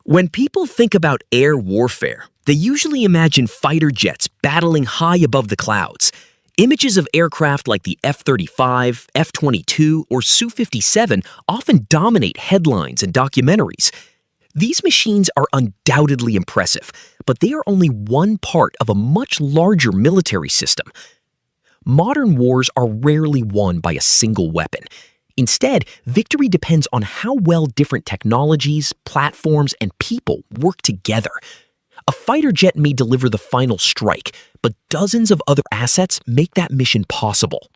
When people think about air warfare, they usually imagine fighter jets battling high above the clouds. Images of aircraft like the F-35, F-22, or Su-57 often dominate headlines and documentaries. These machines are undoubtedly impressive, but they are only one part of a much larger military system. Modern wars are rarely won by a single weapon. Instead, victory depends on how well different technologies, platforms, and people work together. A fighter jet may deliver the final strike, but dozens of other assets make that mission possible.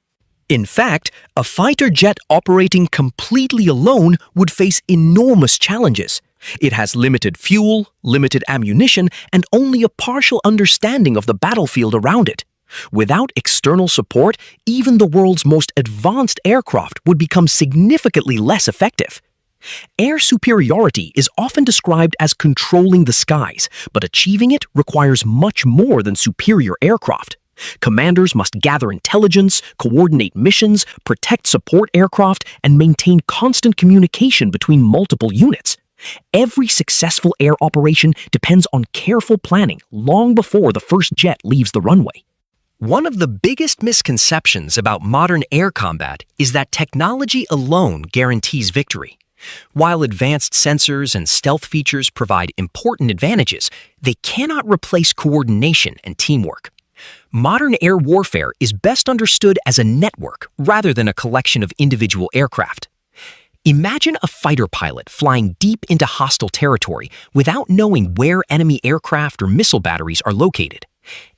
In fact, a fighter jet operating completely alone would face enormous challenges. It has limited fuel, limited ammunition, and only a partial understanding of the battlefield around it. Without external support, even the world's most advanced aircraft would become significantly less effective. Air superiority is often described as controlling the skies, but achieving it requires much more than superior aircraft. Commanders must gather intelligence, coordinate missions, protect support aircraft, and maintain constant communication between multiple units. Every successful air operation depends on careful planning long before the first jet leaves the runway. One of the biggest misconceptions about modern air combat is that technology alone guarantees victory. While advanced sensors and stealth features provide important advantages, they cannot replace coordination and teamwork. Modern air warfare is best understood as a network rather than a collection of individual aircraft. Imagine a fighter pilot flying deep into hostile territory without knowing where enemy aircraft or missile batteries are located.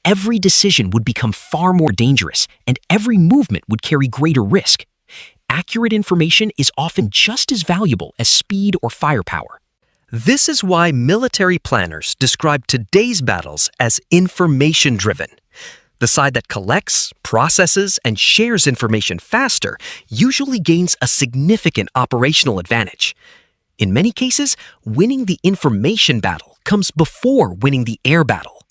Every decision would become far more dangerous, and every movement would carry greater risk. Accurate information is often just as valuable as speed or firepower. This is why military planners describe today's battles as information-driven. The side that collects, processes, and shares information faster usually gains a significant operational advantage. In many cases, winning the information battle comes before winning the air battle.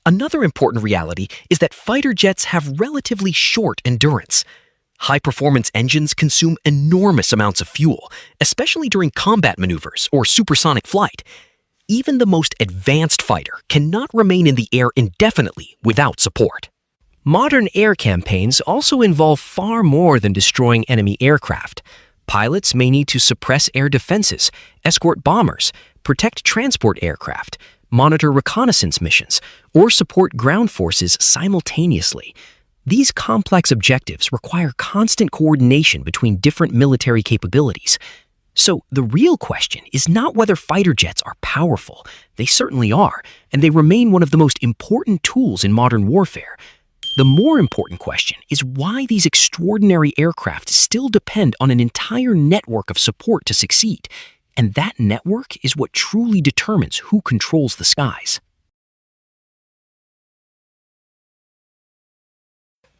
Another important reality is that fighter jets have relatively short endurance. High-performance engines consume enormous amounts of fuel, especially during combat maneuvers or supersonic flight. Even the most advanced fighter cannot remain in the air indefinitely without support. Modern air campaigns also involve far more than destroying enemy aircraft. Pilots may need to suppress air defenses, escort bombers, protect transport aircraft, monitor reconnaissance missions, or support ground forces simultaneously. These complex objectives require constant coordination between different military capabilities. So the real question is not whether fighter jets are powerful. They certainly are, and they remain one of the most important tools in modern warfare. The more important question is why these extraordinary aircraft still depend on an entire network of support to succeed. And that network is what truly determines who controls the skies.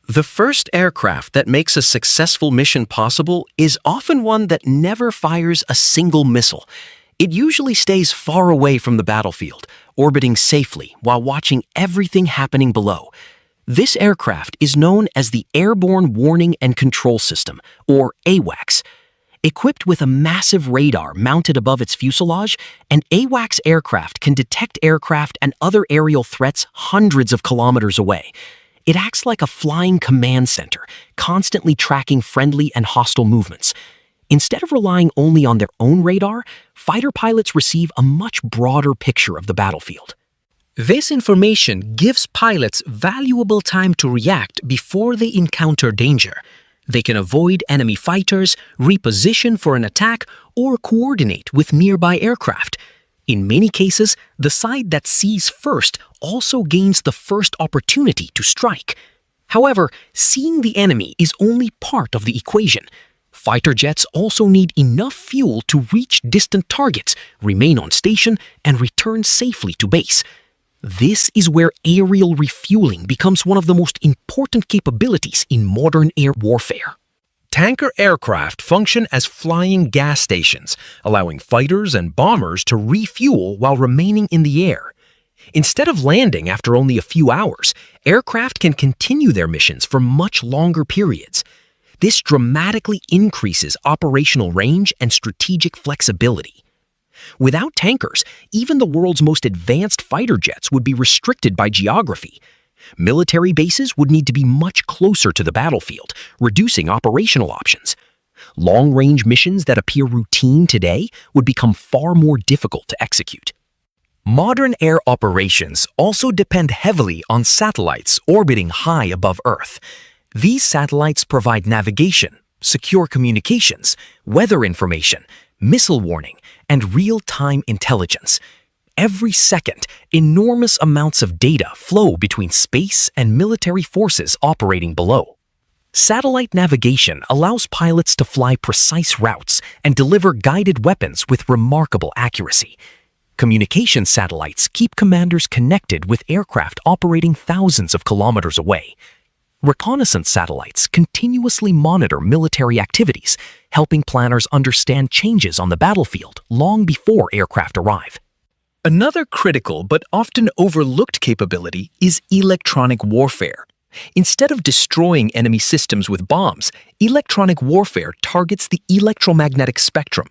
The first aircraft that makes a successful mission possible is often one that never fires a single missile. It usually stays far away from the battlefield, orbiting safely while watching everything happening below. This aircraft is known as the Airborne Warning and Control System, or AWACS. Equipped with a massive radar mounted above its fuselage, an AWACS aircraft can detect aircraft and other aerial threats hundreds of kilometers away. It acts like a flying command center, constantly tracking friendly and hostile movements. Instead of relying only on their own radar, fighter pilots receive a much broader picture of the battlefield. This information gives pilots valuable time to react before they encounter danger. They can avoid enemy fighters, reposition for an attack, or coordinate with nearby aircraft. In many cases, the side that sees first also gains the first opportunity to strike. However, seeing the enemy is only part of the equation. Fighter jets also need enough fuel to reach distant targets, remain on station, and return safely to base. This is where aerial refueling becomes one of the most important capabilities in modern air warfare. Tanker aircraft function as flying gas stations, allowing fighters and bombers to refuel while remaining in the air. Instead of landing after only a few hours, aircraft can continue their missions for much longer periods. This dramatically increases operational range and strategic flexibility. Without tankers, even the world's most advanced fighter jets would be restricted by geography. Military bases would need to be much closer to the battlefield, reducing operational options. Long-range missions that appear routine today would become far more difficult to execute. Modern air operations also depend heavily on satellites orbiting high above Earth. These satellites provide navigation, secure communications, weather information, missile warning, and real-time intelligence. Every second, enormous amounts of data flow between space and military forces operating below. Satellite navigation allows pilots to fly precise routes and deliver guided weapons with remarkable accuracy. Communication satellites keep commanders connected with aircraft operating thousands of kilometers away. Reconnaissance satellites continuously monitor military activities, helping planners understand changes on the battlefield long before aircraft arrive. Another critical but often overlooked capability is electronic warfare. Instead of destroying enemy systems with bombs, electronic warfare targets the electromagnetic spectrum.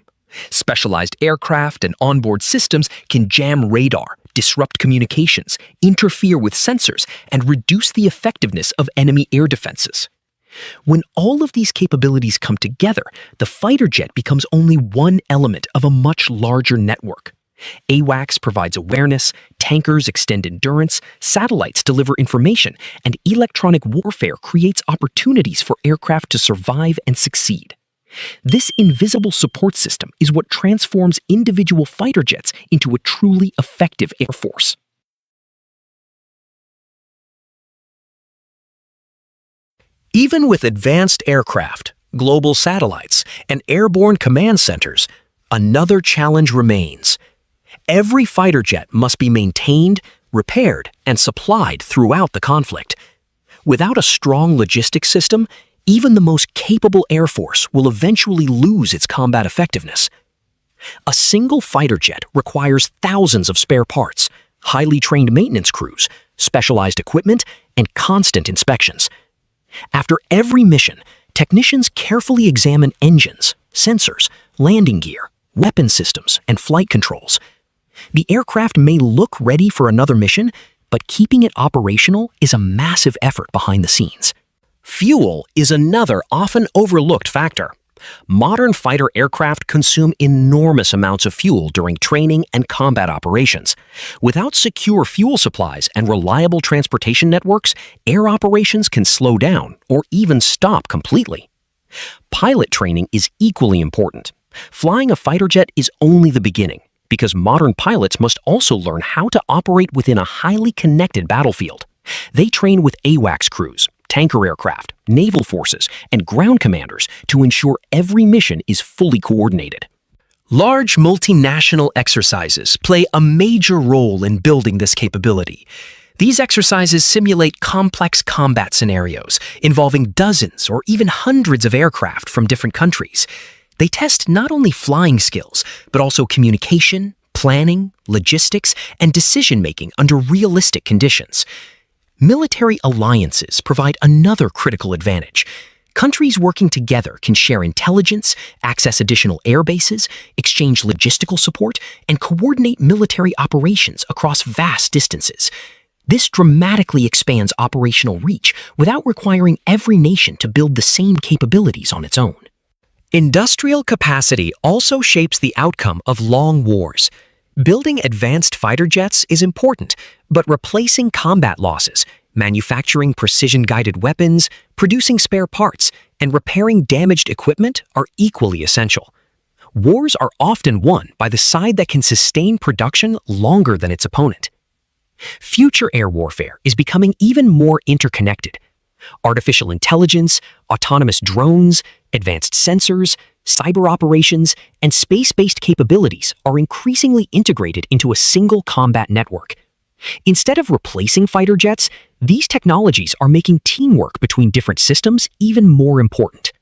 Specialized aircraft and onboard systems can jam radar, disrupt communications, interfere with sensors, and reduce the effectiveness of enemy air defenses. When all of these capabilities come together, the fighter jet becomes only one element of a much larger network. AWACS provides awareness, tankers extend endurance, satellites deliver information, and electronic warfare creates opportunities for aircraft to survive and succeed. This invisible support system is what transforms individual fighter jets into a truly effective air force. Even with advanced aircraft, global satellites, and airborne command centers, another challenge remains. Every fighter jet must be maintained, repaired, and supplied throughout the conflict. Without a strong logistics system, even the most capable Air Force will eventually lose its combat effectiveness. A single fighter jet requires thousands of spare parts, highly trained maintenance crews, specialized equipment, and constant inspections. After every mission, technicians carefully examine engines, sensors, landing gear, weapon systems, and flight controls. The aircraft may look ready for another mission, but keeping it operational is a massive effort behind the scenes. Fuel is another often overlooked factor. Modern fighter aircraft consume enormous amounts of fuel during training and combat operations. Without secure fuel supplies and reliable transportation networks, air operations can slow down or even stop completely. Pilot training is equally important. Flying a fighter jet is only the beginning, because modern pilots must also learn how to operate within a highly connected battlefield. They train with AWACS crews, tanker aircraft, naval forces, and ground commanders to ensure every mission is fully coordinated. Large multinational exercises play a major role in building this capability. These exercises simulate complex combat scenarios involving dozens or even hundreds of aircraft from different countries. They test not only flying skills, but also communication, planning, logistics, and decision-making under realistic conditions. Military alliances provide another critical advantage. Countries working together can share intelligence, access additional air bases, exchange logistical support, and coordinate military operations across vast distances. This dramatically expands operational reach without requiring every nation to build the same capabilities on its own. Industrial capacity also shapes the outcome of long wars. Building advanced fighter jets is important, but replacing combat losses, manufacturing precision-guided weapons, producing spare parts, and repairing damaged equipment are equally essential. Wars are often won by the side that can sustain production longer than its opponent. Future air warfare is becoming even more interconnected. Artificial intelligence, autonomous drones, advanced sensors, cyber operations, and space-based capabilities are increasingly integrated into a single combat network. Instead of replacing fighter jets, these technologies are making teamwork between different systems even more important.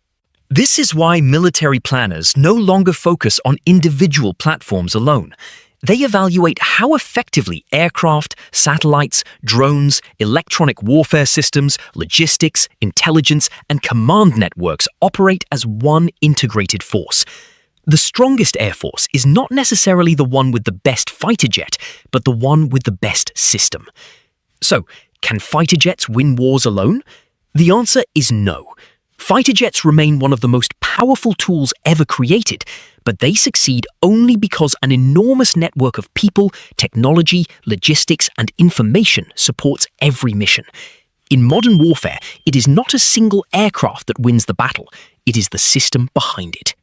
This is why military planners no longer focus on individual platforms alone. They evaluate how effectively aircraft, satellites, drones, electronic warfare systems, logistics, intelligence, and command networks operate as one integrated force. The strongest air force is not necessarily the one with the best fighter jet, but the one with the best system. So, can fighter jets win wars alone? The answer is no. Fighter jets remain one of the most powerful tools ever created, but they succeed only because an enormous network of people, technology, logistics, and information supports every mission. In modern warfare, it is not a single aircraft that wins the battle, it is the system behind it.